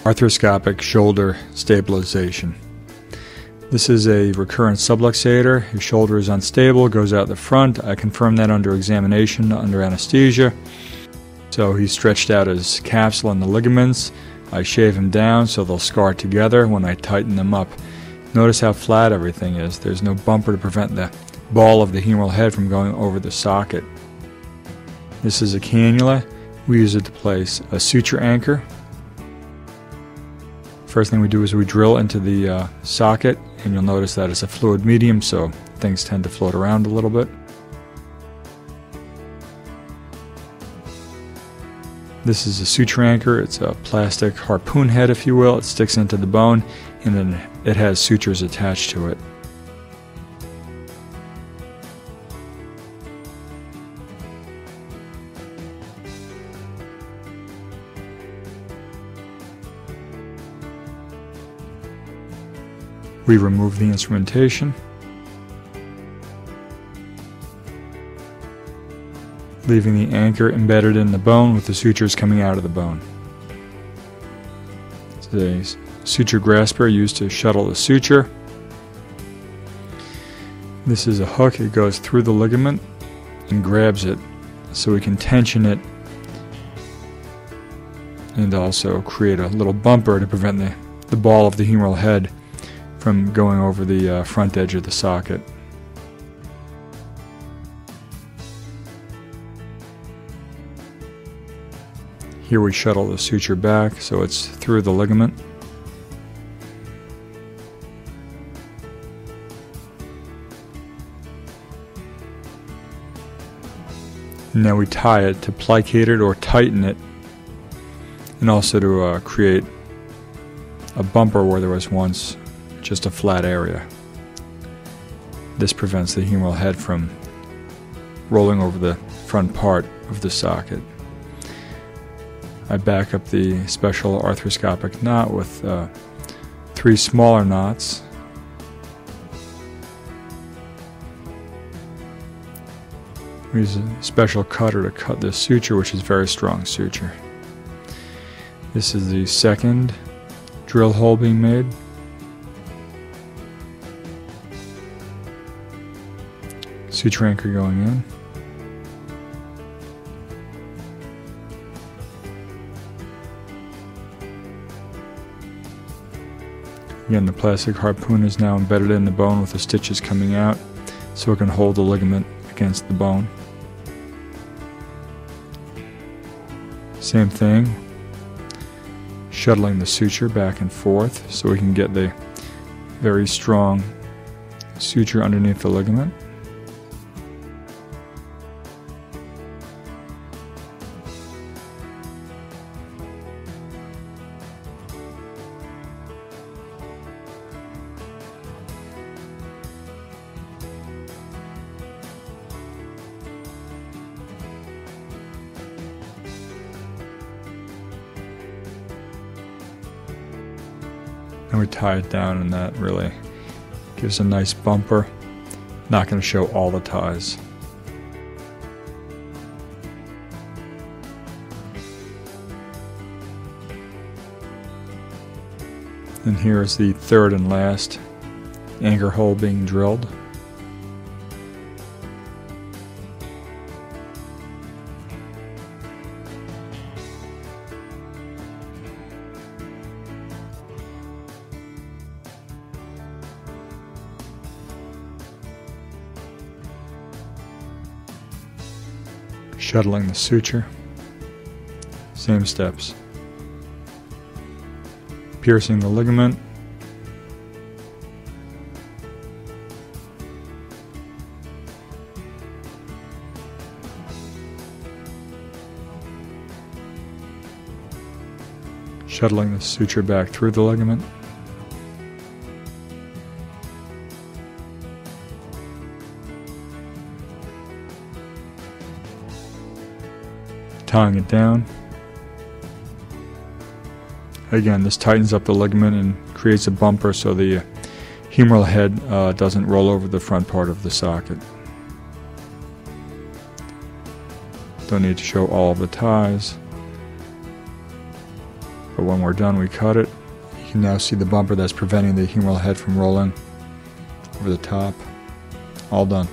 Arthroscopic shoulder stabilization. This is a recurrent subluxator. His shoulder is unstable, goes out the front. I confirmed that under examination, under anesthesia. So he stretched out his capsule and the ligaments. I shave him down so they'll scar together when I tighten them up. Notice how flat everything is. There's no bumper to prevent the ball of the humeral head from going over the socket. This is a cannula. We use it to place a suture anchor. First thing we do is we drill into the socket, and you'll notice that it's a fluid medium, so things tend to float around a little bit. This is a suture anchor. It's a plastic harpoon head, if you will. It sticks into the bone, and then it has sutures attached to it. We remove the instrumentation, leaving the anchor embedded in the bone with the sutures coming out of the bone. It's a suture grasper used to shuttle the suture. This is a hook. It goes through the ligament and grabs it so we can tension it and also create a little bumper to prevent the ball of the humeral head from going over the front edge of the socket. Here we shuttle the suture back so it's through the ligament. Now we tie it to plicate it or tighten it, and also to create a bumper where there was once just a flat area. This prevents the humeral head from rolling over the front part of the socket. I back up the special arthroscopic knot with 3 smaller knots. We use a special cutter to cut this suture, which is very strong suture. This is the second drill hole being made. Suture anchor going in. Again, the plastic harpoon is now embedded in the bone with the stitches coming out so it can hold the ligament against the bone. Same thing, shuttling the suture back and forth so we can get the very strong suture underneath the ligament. And we tie it down, and that really gives a nice bumper. Not going to show all the ties. And here is the third and last anchor hole being drilled. Shuttling the suture, same steps. Piercing the ligament, shuttling the suture back through the ligament, tying it down. Again, this tightens up the ligament and creates a bumper so the humeral head doesn't roll over the front part of the socket. Don't need to show all of the ties. But when we're done, we cut it. You can now see the bumper that's preventing the humeral head from rolling over the top. All done.